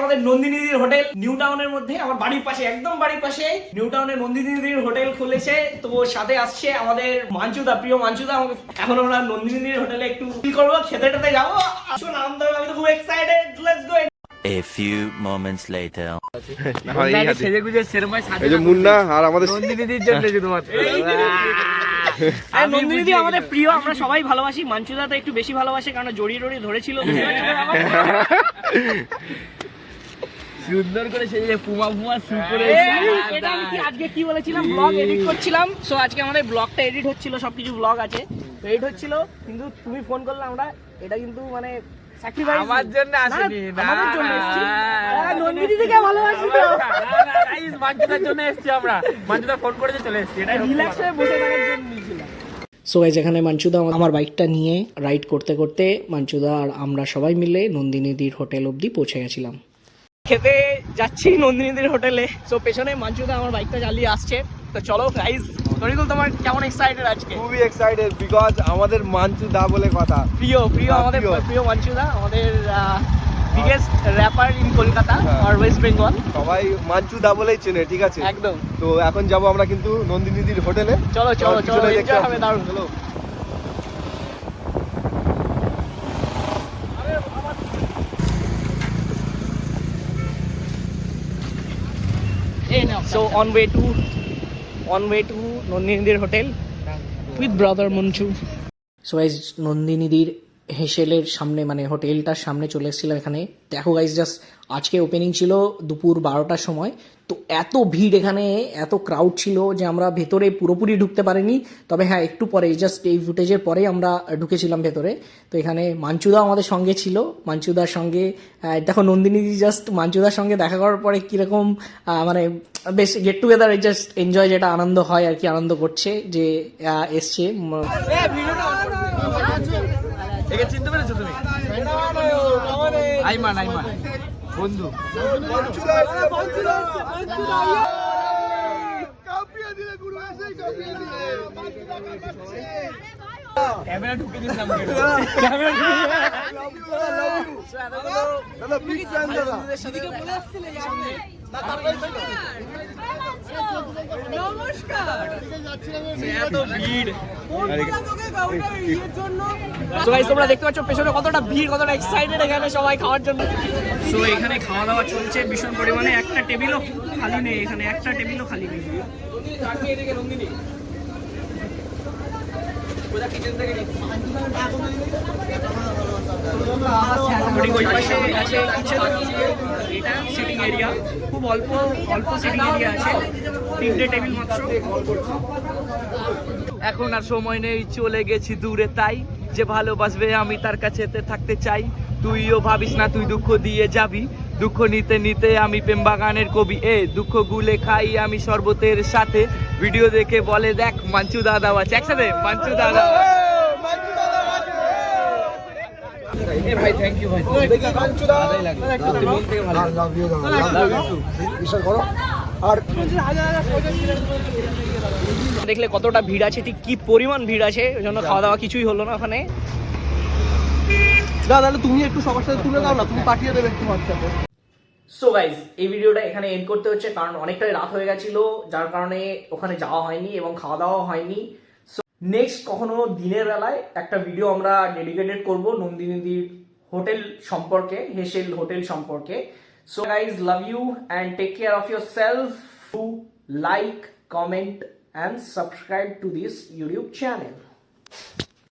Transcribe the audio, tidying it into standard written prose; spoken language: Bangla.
আমাদের নন্দিনীদির হোটেল নিউ টাউনের মধ্যে, আমার বাড়ির পাশে, একদম বাড়ির পাশে নিউ টাউনের নন্দিনীদির হোটেল খুলেছে। তো সাথে আসছে আমাদের মাঞ্চুদা, প্রিয় মাঞ্চুদা। আমাকে এখন আমরা নন্দিনীদির হোটেলে একটু ফিল করবো, খেতে টেতে যাবো। আসুন আনন্দ হবে, আমি তো খুব excited. Let's go. A few moments later. Munna আর আমাদের নন্দিনীদি আমাদের প্রিয়, আমরা সবাই ভালোবাসি। মাঞ্চুদা তো একটু বেশি ভালোবাসে, কারণ জড়িয়ে ধরেছিল। সুন্দর করে সেজে পুমা শু করে এটা আমি কি আজকে কি বলেছিলাম, ব্লগ এডিট করছিলাম। সো আজকে আমাদের ব্লগটা এডিট হচ্ছিল, সবকিছু ব্লগ আছে তো এডিট হচ্ছিল, কিন্তু তুমি ফোন করলে আমরা এটা কিন্তু মানে স্যাক্রিফাইস আমার জন্য আসেনি, আমাদের জন্য এসেছি। নন্দিনীদিকে ভালোবাসি তো গাইস, মাঞ্চুদার জন্য এসেছি আমরা। মাঞ্চুদা ফোন করেছে, চলে এসেছি। এটা রিল্যাক্স হয়ে বসে থাকার জন্য নিয়েছিলাম। সো গাইস, এখানে মাঞ্চুদা আমার বাইকটা নিয়ে রাইড করতে করতে মাঞ্চুদা আর আমরা সবাই মিলে নন্দিনীদির হোটেল অবধি পৌঁছে গেছিলাম। খেতে যাচ্ছি নন্দিনীদির হোটেলে। সো পেছনে মাঞ্চুদা আমার বাইকটা চালিয়ে আসছে। তো চলো গাইস, তরিকুল তোমার কেমন এক্সাইটেড আজকে? খুবই এক্সাইটেড, বিকজ আমাদের মাঞ্চুদা বলে কথা। প্রিয় আমাদের প্রিয় মাঞ্চুদা, আমাদের বিগেস্ট র্যাপার ইন কলকাতা আর ওয়েস্ট বেঙ্গল। সবাই মাঞ্চুদা বলেই চেনে, ঠিক আছে? একদম। তো এখন যাবো আমরা কিন্তু নন্দিনীদির হোটেলে। চলো এনজয় হবে, দারুণ। চলো। So on way to নন্দিনীদির hotel with brother Manchu. So guys, নন্দিনীদির হেসেলের সামনে, মানে হোটেলটার সামনে চলে এসেছিলাম এখানে। দেখো গাইজ, জাস্ট আজকে ওপেনিং ছিল দুপুর 12টার সময়। তো এত ভিড় এখানে, এত ক্রাউড ছিল যে আমরা ভেতরে পুরোপুরি ঢুকতে পারিনি। তবে হ্যাঁ, একটু পরে, জাস্ট এই ফুটেজের পরেই আমরা ঢুকেছিলাম ভেতরে। তো এখানে মাঞ্চুদা আমাদের সঙ্গে ছিল। মাঞ্চুদার সঙ্গে দেখো, নন্দিনীদি জাস্ট মাঞ্চুদার সঙ্গে দেখা করার পরে কীরকম মানে বেশ গেট টুগেদার, জাস্ট এনজয়, যেটা আনন্দ হয় আর কি, আনন্দ করছে যে এসছে। একে চিনতে পেরেছো তুমি? আইমান বন্ধু। ক্যামেরা ঢুকে দিয়েছিলাম। তোমরা দেখতে পাচ্ছ পেছনে কতটা ভিড়, কতটা এক্সাইটেড এখানে সবাই খাওয়ার জন্য। সো এখানে খাওয়া দাওয়া চলছে ভীষণ পরিমাণে। একটা টেবিলও খালি নেই এখানে, একটা টেবিলও খালি নেই। এটা সিটিং এরিয়া, খুব অল্প সিটিং এরিয়া আছে, 3টে টেবিল মাত্র। এখন আর সময় নেই, চলে গেছি দূরে, তাই যে ভালোবাসবে আমি তার কাছে থাকতে চাই। তুইও ভাবিস না তুই দুঃখ দিয়ে যাবি, দুঃখ নিতে নিতে আমি প্রেম বাগানের কবি। দুঃখ গুলে খাই আমি শরবতের সাথে, ভিডিও দেখে বলে দেখ মাঞ্চু দাদা আছে। একসাথে মাঞ্চু দাদা। ভাই থ্যাংক ইউ ভাই, দেখলে কতটা ভিড় আছে, ঠিক কি পরিমাণ ভিড় আছে, ওই জন্য খাওয়া দাওয়া কিছুই হলো না ওখানে। তাহলে তুমি একটু সবার সাথে তুলে দাও না, তুমি পাঠিয়ে দেবে একটু হোয়াটসঅ্যাপে। সো গাইজ, এই ভিডিওটা এখানে এন্ড করতে হচ্ছে, কারণ অনেকটাই রাত হয়ে গেছিল, যার কারণে ওখানে যাওয়া হয়নি এবং খাওয়া দাওয়া হয়নি। সো নেক্সট কখনো দিনের বেলায় একটা ভিডিও আমরা ডেডিকেটেড করব নন্দিনীদির হোটেল সম্পর্কে, হেসেল হোটেল সম্পর্কে। So guys, love you and take care of your self. Do like, comment and subscribe to this YouTube channel.